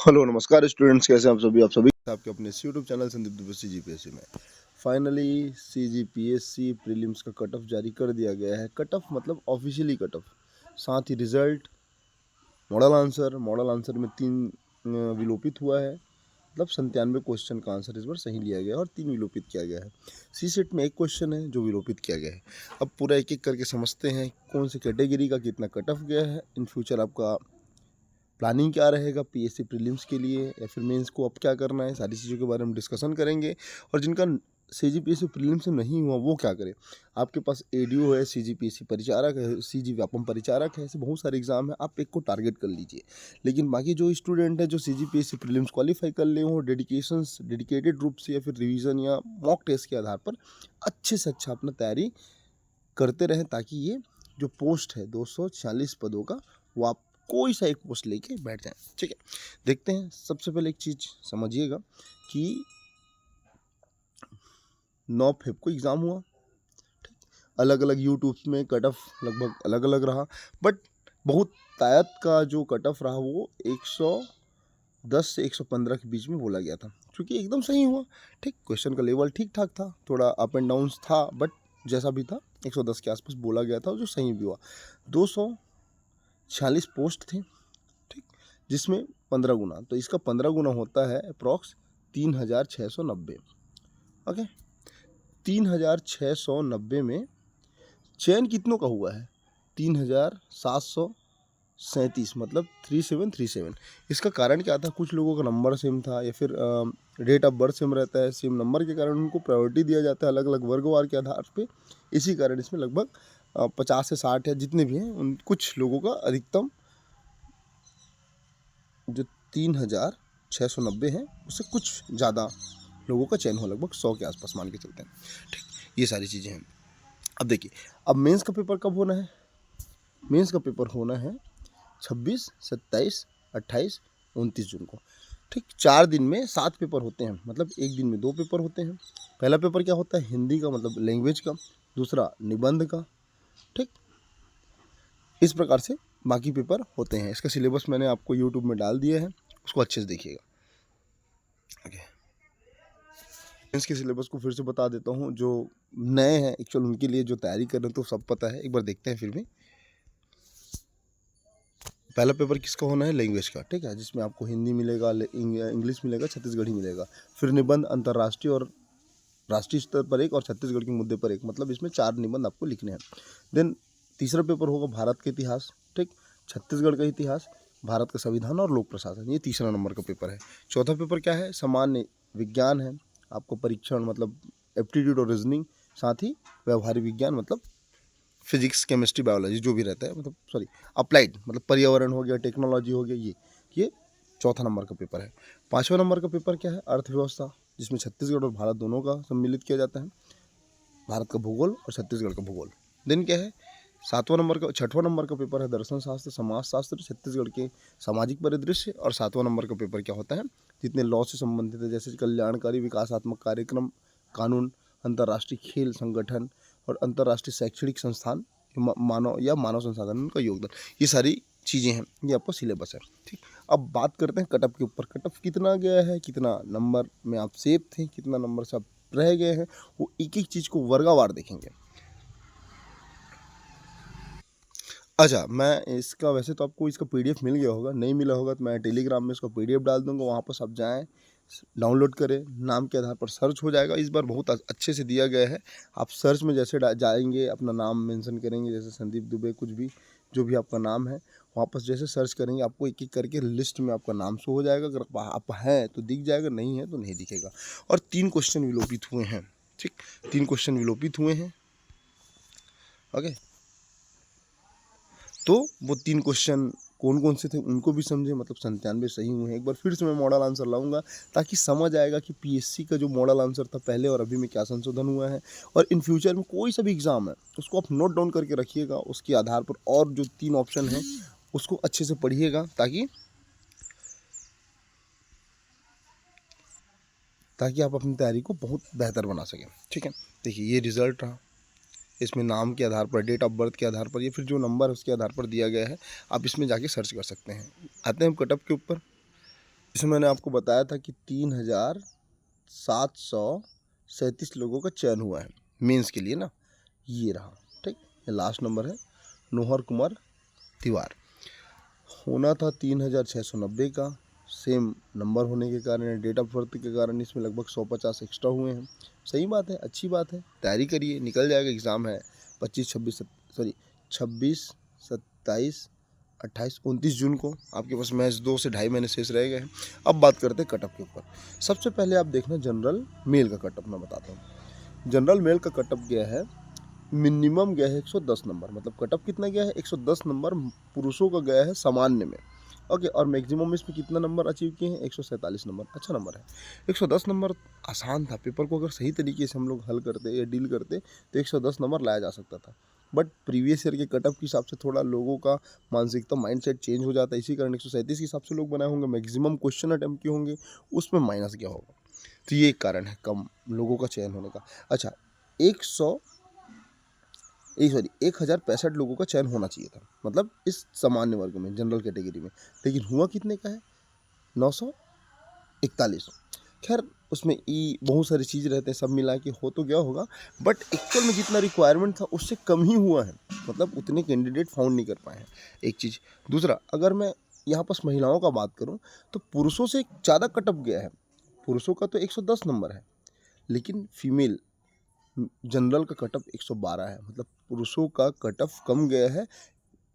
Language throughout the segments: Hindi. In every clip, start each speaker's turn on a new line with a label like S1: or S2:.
S1: हेलो नमस्कार स्टूडेंट्स, कैसे हैं आप सभी आपके अपने YouTube channel Sandeep Dubey GPSC में फाइनली सीजीपीएससी प्रीलिम्स का कट ऑफ जारी कर दिया गया है। कट ऑफ मतलब ऑफिशियली कट ऑफ, साथ ही रिजल्ट, मॉडल आंसर में 3 विलोपित हुआ है। मतलब 97 क्वेश्चन का आंसर इस बार सही लिया गया है और 3 विलोपित किया गया है। सी सेट में 1 क्वेश्चन है जो विलोपित किया गया है। अब पूरा एक एक करके समझते हैं कौन सी कैटेगरी का कितना कट ऑफ गया है, इन फ्यूचर आपका प्लानिंग क्या रहेगा पीएससी प्रीलिम्स के लिए या फिर मेंस को अब क्या करना है, सारी चीज़ों के बारे में डिस्कशन करेंगे। और जिनका सीजीपीएससी प्रीलिम्स में नहीं हुआ वो क्या करें। आपके पास एडीओ है, सीजीपीएससी परिचारक है, सीजी व्यापम परिचारक है, ऐसे बहुत सारे एग्जाम है, आप एक को टारगेट कर लीजिए। लेकिन बाकी जो स्टूडेंट है जो सीजीपीएससी प्रीलिम्स क्वालिफाई कर ले वो डेडिकेटेड रूप से या फिर रिविजन या मॉक टेस्ट के आधार पर अच्छे से अच्छा अपना तैयारी करते रहें, ताकि ये जो पोस्ट है 246 पदों का वो आप कोई सा एक पोस्ट लेके बैठ जाएं। ठीक है, देखते हैं। सबसे पहले एक चीज़ समझिएगा कि 9 फेब को एग्ज़ाम हुआ। अलग अलग यूट्यूब में कट ऑफ लगभग अलग अलग रहा, बट बहुत तायत का जो कट ऑफ रहा वो 110 से 115 के बीच में बोला गया था, क्योंकि एकदम सही हुआ। ठीक, क्वेश्चन का लेवल ठीक ठाक था, थोड़ा अप एंड डाउन था, बट जैसा भी था 110 के आसपास बोला गया था, जो सही भी हुआ। 246 पोस्ट थे, ठीक, जिसमें 15 गुना, तो इसका 15 गुना होता है अप्रॉक्स 3690। ओके, 3690 में चयन कितनों का हुआ है? 3737, मतलब 3737। इसका कारण क्या था? कुछ लोगों का नंबर सेम था या फिर डेट ऑफ बर्थ सेम रहता है, सेम नंबर के कारण उनको प्रायोरिटी दिया जाता है अलग अलग वर्गवार के आधार पे। इसी कारण इसमें लगभग 50 से 60 या जितने भी हैं उन कुछ लोगों का अधिकतम जो 3690 है उससे कुछ ज़्यादा लोगों का चयन हो, लगभग 100 के आसपास मान के चलते हैं। ठीक, ये सारी चीज़ें हैं। अब देखिए, अब मेंस का पेपर कब होना है? मेंस का पेपर होना है 26, 27, 28, 29 जून को। ठीक, 4 दिन में 7 पेपर होते हैं, मतलब एक दिन में 2 पेपर होते हैं। पहला पेपर क्या होता है? हिंदी का, मतलब लैंग्वेज का। दूसरा निबंध का। ठीक, इस प्रकार से बाकी पेपर होते हैं। इसका सिलेबस मैंने आपको यूट्यूब में डाल दिया है, उसको अच्छे से देखिएगा। ओके, मेंस के सिलेबस को फिर से बता देता हूँ। जो नए हैं एक्चुअल उनके लिए, जो तैयारी कर रहे हैं तो सब पता है, एक बार देखते हैं फिर भी। पहला पेपर किसका होना है? लैंग्वेज का। ठीक है, जिसमें आपको हिंदी मिलेगा, इंग्लिश मिलेगा, छत्तीसगढ़ी मिलेगा। फिर निबंध अंतर्राष्ट्रीय और राष्ट्रीय स्तर पर एक और छत्तीसगढ़ के मुद्दे पर एक, मतलब इसमें 4 निबंध आपको लिखने हैं। देन तीसरा पेपर होगा भारत का इतिहास। ठीक, छत्तीसगढ़ का इतिहास, भारत का संविधान और लोक प्रशासन, ये तीसरा नंबर का पेपर है। चौथा पेपर क्या है? सामान्य विज्ञान है। आपको परीक्षण, मतलब एप्टीट्यूड और रीजनिंग, साथ ही व्यवहारिक विज्ञान, मतलब फिजिक्स, केमिस्ट्री, बायोलॉजी जो भी रहता है, मतलब सॉरी अप्लाइड, मतलब पर्यावरण हो गया, टेक्नोलॉजी हो गया, ये चौथा नंबर का पेपर है। 5वां नंबर का पेपर क्या है? अर्थव्यवस्था, जिसमें छत्तीसगढ़ और भारत दोनों का सम्मिलित किया जाता है, भारत का भूगोल और छत्तीसगढ़ का भूगोल। देन क्या है? 6वां नंबर का पेपर है दर्शन शास्त्र, समाज शास्त्र, छत्तीसगढ़ के सामाजिक परिदृश्य। और 7वां नंबर का पेपर क्या होता है? जितने लॉ से संबंधित है, जैसे कल्याणकारी विकासात्मक कार्यक्रम, कानून, अंतर्राष्ट्रीय खेल संगठन और अंतर्राष्ट्रीय शैक्षणिक संस्थान, मानव संसाधन का योगदान, ये सारी चीज़ें हैं, ये आपका सिलेबस है। ठीक, अब बात करते हैं कट ऑफ के ऊपर। कट ऑफ कितना गया है, कितना नंबर में आप सेफ थे, कितना नंबर से आप रह गए हैं, वो एक एक चीज़ को वर्गावार देखेंगे। अच्छा, मैं इसका, वैसे तो आपको इसका पीडीएफ मिल गया होगा, नहीं मिला होगा तो मैं टेलीग्राम में इसका पीडीएफ डाल दूंगा, वहाँ पर सब जाएं, डाउनलोड करें, नाम के आधार पर सर्च हो जाएगा। इस बार बहुत अच्छे से दिया गया है। आप सर्च में जैसे जाएंगे, अपना नाम मेंशन करेंगे, जैसे संदीप दुबे, कुछ भी जो भी आपका नाम है, वापस जैसे सर्च करेंगे आपको एक एक करके लिस्ट में आपका नाम शो हो जाएगा। अगर आप हैं तो दिख जाएगा, नहीं है तो नहीं दिखेगा। और 3 क्वेश्चन विलोपित हुए हैं। ठीक, 3 क्वेश्चन विलोपित हुए हैं। ओके, तो वो 3 क्वेश्चन कौन कौन से थे उनको भी समझे, मतलब 97 सही हुए हैं। एक बार फिर से मैं मॉडल आंसर लाऊंगा, ताकि समझ आएगा कि पीएससी का जो मॉडल आंसर था पहले और अभी में क्या संशोधन हुआ है। और इन फ्यूचर में कोई सा भी एग्ज़ाम है उसको आप नोट डाउन करके रखिएगा, उसके आधार पर और जो 3 ऑप्शन हैं उसको अच्छे से पढ़िएगा, ताकि आप अपनी तैयारी को बहुत बेहतर बना सकें। ठीक है, देखिए ये रिज़ल्ट रहा। इसमें नाम के आधार पर, डेट ऑफ बर्थ के आधार पर, या फिर जो नंबर है उसके आधार पर दिया गया है। आप इसमें जाके सर्च कर सकते हैं। आते हैं हम कट ऑफ के ऊपर। इसमें मैंने आपको बताया था कि 3737 लोगों का चयन हुआ है मेंस के लिए ना, ये रहा। ठीक, ये लास्ट नंबर है, नोहर कुमार तिवार। होना था 3690 का, सेम नंबर होने के कारण, डेट ऑफ बर्थ के कारण इसमें लगभग 150 एक्स्ट्रा हुए हैं। सही बात है, अच्छी बात है, तैयारी करिए, निकल जाएगा। एग्ज़ाम है 26 27 28 29 जून को। आपके पास मैच 2 से ढाई महीने शेष रह गए हैं। अब बात करते हैं कटअप के ऊपर। सबसे पहले आप देखना जनरल मेल का कटअप मैं बताता हूँ। जनरल मेल का कटअप गया है, मिनिमम गया है 110 नंबर, मतलब कटअप कितना गया है 110 नंबर पुरुषों का गया है सामान्य में। ओके, और मैक्सिमम इसमें कितना नंबर अचीव किए हैं 147 नंबर। अच्छा नंबर है। 110 नंबर आसान था, पेपर को अगर सही तरीके से हम लोग हल करते या डील करते तो 110 नंबर लाया जा सकता था। बट प्रीवियस ईयर के कटअप के हिसाब से थोड़ा लोगों का मानसिकता माइंडसेट चेंज हो जाता है, इसी कारण 137 के हिसाब से लोग बनाए होंगे। मैक्सिमम क्वेश्चन अटैम्प्ट किए होंगे, उसमें माइनस गया होगा, तो ये एक कारण है कम लोगों का चयन होने का। अच्छा, 1065 लोगों का चयन होना चाहिए था, मतलब इस सामान्य वर्ग में, जनरल कैटेगरी में, लेकिन हुआ कितने का है 941। खैर उसमें बहुत सारी चीज़ रहते हैं, सब मिला के हो तो गया होगा, बट एक्चुअल में जितना रिक्वायरमेंट था उससे कम ही हुआ है, मतलब उतने कैंडिडेट फाउंड नहीं कर पाए हैं, एक चीज़। दूसरा, अगर मैं यहाँ पास महिलाओं का बात करूँ तो पुरुषों से ज़्यादा कटअप गया है। पुरुषों का तो 110 नंबर है, लेकिन फीमेल जनरल का कटअप 112 है, मतलब पुरुषों का कटअप कम गया है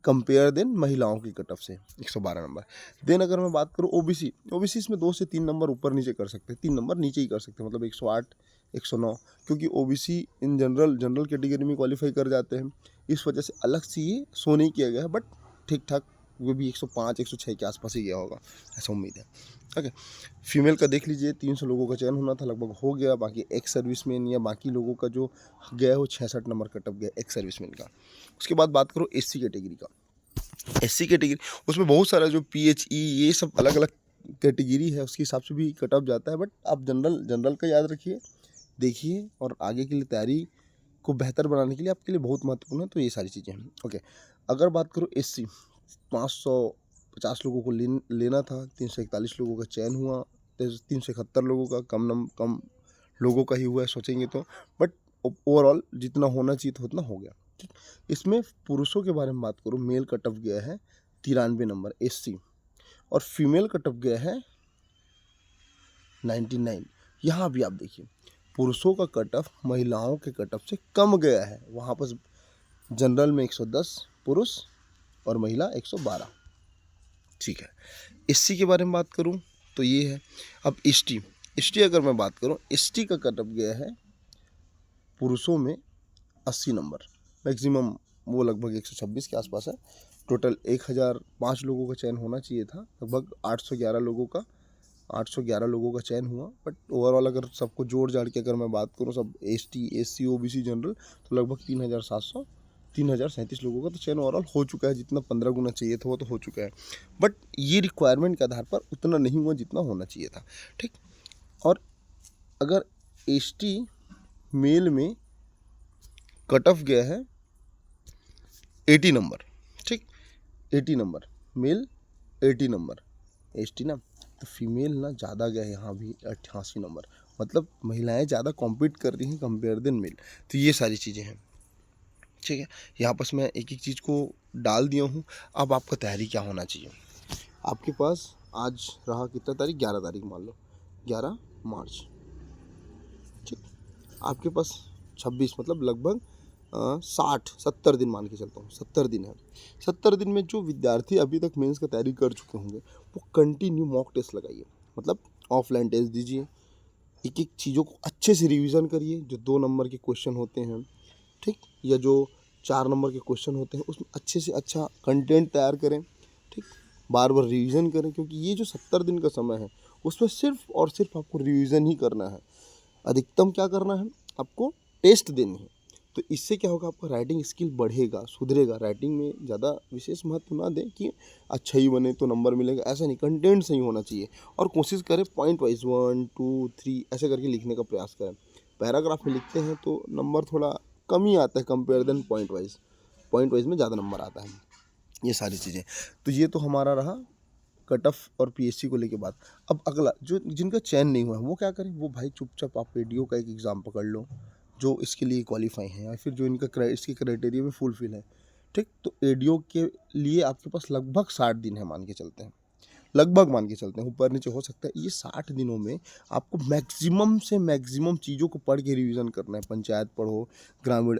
S1: कंपेयर देन महिलाओं की कटअप से, 112 नंबर। देन अगर मैं बात करूँ ओबीसी, इसमें 2 से 3 नंबर ऊपर नीचे कर सकते हैं, 3 नंबर नीचे ही कर सकते हैं, मतलब 108 109, क्योंकि ओबीसी इन जनरल कैटेगरी में क्वालिफाई कर जाते हैं, इस वजह से अलग से ये शो नहीं किया गया है, बट ठीक ठाक वो भी 105 106 के आसपास ही गया होगा, ऐसा उम्मीद है। ओके, फीमेल का देख लीजिए, 300 लोगों का चयन होना था, लगभग हो गया। बाकी एक्स सर्विसमैन या बाकी लोगों का जो गया है वो 66 नंबर कटअप गया एक्स सर्विसमैन का। उसके बाद बात करो एससी कैटेगरी का। एससी कैटेगरी, उसमें बहुत सारा जो पीएचई ये सब अलग अलग कैटेगरी है, उसके हिसाब से भी कटअप जाता है, बट आप जनरल का याद रखिए, देखिए, और आगे के लिए तैयारी को बेहतर बनाने के लिए आपके लिए बहुत महत्वपूर्ण है। तो ये सारी चीज़ें हैं। ओके, अगर बात करो एससी, 550 लोगों को लेना था, 341 लोगों का चयन हुआ, 371 लोगों का कम लोगों का ही हुआ है सोचेंगे तो, बट ओवरऑल जितना होना चाहिए था उतना हो गया। ठीक, इसमें पुरुषों के बारे में बात करूँ, मेल कटअप गया है 93 नंबर एससी, और फीमेल कटअप गया है 99। यहाँ भी आप देखिए, पुरुषों का कटअप महिलाओं के कटअप से कम गया है। वहाँ पर जनरल में 110 पुरुष और महिला 112। ठीक है, एससी के बारे में बात करूं तो ये है। अब एसटी अगर मैं बात करूं, एसटी का कटअप गया है पुरुषों में 80 नंबर, मैक्सिमम वो लगभग 126 के आसपास है। टोटल 1005 लोगों का चयन होना चाहिए था, लगभग 811 लोगों का चयन हुआ। बट ओवरऑल अगर सबको जोड़ जाड़ के अगर मैं बात करूं, सब एसटी एससी ओबीसी जनरल, तो लगभग 3,37 लोगों का तो चयन ओवरऑल हो चुका है। जितना 15 गुना चाहिए था वो तो हो चुका है, बट ये रिक्वायरमेंट के आधार पर उतना नहीं हुआ जितना होना चाहिए था। ठीक, और अगर एसटी मेल में कट ऑफ गया है 80 नंबर, ठीक, 80 नंबर मेल, 80 नंबर एसटी ना, तो फीमेल ना ज़्यादा गया है यहाँ भी 88 नंबर, मतलब महिलाएं ज़्यादा कॉम्पीट कर रही हैं कंपेयर देन मेल। तो ये सारी चीज़ें हैं। ठीक है, यहाँ पर मैं एक एक चीज़ को डाल दिया हूँ। अब आपका तैयारी क्या होना चाहिए, आपके पास आज रहा कितना तारीख, 11 तारीख मान लो, 11 मार्च। ठीक, आपके पास 26 मतलब लगभग 60-70 दिन मान के चलता हूँ, 70 दिन है। 70 दिन में जो विद्यार्थी अभी तक मेंस का तैयारी कर चुके होंगे वो कंटिन्यू मॉक टेस्ट लगाइए, मतलब ऑफलाइन टेस्ट दीजिए, एक एक चीज़ों को अच्छे से रिवीजन करिए। जो 2 नंबर के क्वेश्चन होते हैं, ठीक, या जो 4 नंबर के क्वेश्चन होते हैं, उसमें अच्छे से अच्छा कंटेंट तैयार करें। ठीक, बार बार रिवीजन करें, क्योंकि ये जो 70 दिन का समय है उसमें सिर्फ और सिर्फ आपको रिवीजन ही करना है। अधिकतम क्या करना है, आपको टेस्ट देनी है। तो इससे क्या होगा, आपका राइटिंग स्किल बढ़ेगा, सुधरेगा। राइटिंग में ज़्यादा विशेष महत्व ना दें कि अच्छा ही बने तो नंबर मिलेगा, ऐसा नहीं, कंटेंट सही होना चाहिए। और कोशिश करें पॉइंट वाइज 1 2 3 ऐसे करके लिखने का प्रयास करें। पैराग्राफ में लिखते हैं तो नंबर थोड़ा कम ही आता है कंपेयर देन पॉइंट वाइज में ज़्यादा नंबर आता है। ये सारी चीज़ें, तो ये तो हमारा रहा कट ऑफ और पीएससी को लेके बात। अब अगला जो जिनका चयन नहीं हुआ है वो क्या करें, वो भाई चुपचाप आप एडीओ का एक एग्ज़ाम पकड़ लो जो इसके लिए क्वालिफाई है या फिर जो इनका इसके क्राइटेरिया में फुलफिल है, ठीक। तो एडीओ के लिए आपके पास लगभग 60 दिन है, मान के चलते हैं, लगभग मान के चलते हैं, ऊपर नीचे हो सकता है। ये 60 दिनों में आपको मैक्सिमम से मैक्सिमम चीज़ों को पढ़ के रिवीजन करना है। पंचायत पढ़ो, ग्रामीण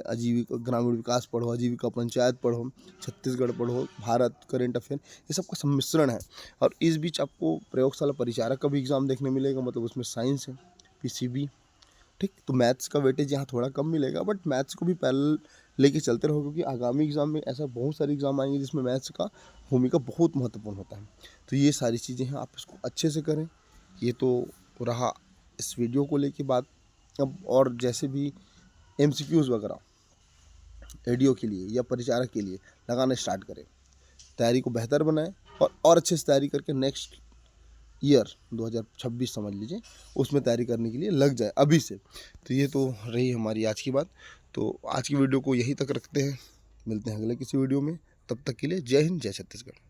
S1: विकास पढ़ो, आजीविका पंचायत पढ़ो, छत्तीसगढ़ पढ़ो, भारत करेंट अफेयर, ये सब का सम्मिश्रण है। और इस बीच आपको प्रयोगशाला परिचारक का भी एग्ज़ाम देखने मिलेगा, मतलब उसमें साइंस है, पीसीबी, ठीक। तो मैथ्स का वेटेज यहाँ थोड़ा कम मिलेगा, बट मैथ्स को भी पैरेलल लेके चलते रहो, क्योंकि आगामी एग्ज़ाम में ऐसा बहुत सारे एग्ज़ाम आएंगे जिसमें मैथ्स का भूमिका बहुत महत्वपूर्ण होता है। तो ये सारी चीज़ें हैं, आप इसको अच्छे से करें। ये तो रहा इस वीडियो को लेके बात। अब और जैसे भी एमसीक्यूज़ वगैरह एडीओ के लिए या परिचारक के लिए लगाना स्टार्ट करें, तैयारी को बेहतर बनाएं और अच्छे से तैयारी करके नेक्स्ट ईयर 2026 समझ लीजिए, उसमें तैयारी करने के लिए लग जाए अभी से। तो ये तो रही हमारी आज की बात। तो आज की वीडियो को यहीं तक रखते हैं, मिलते हैं अगले किसी वीडियो में। तब तक के लिए जय हिंद, जय छत्तीसगढ़।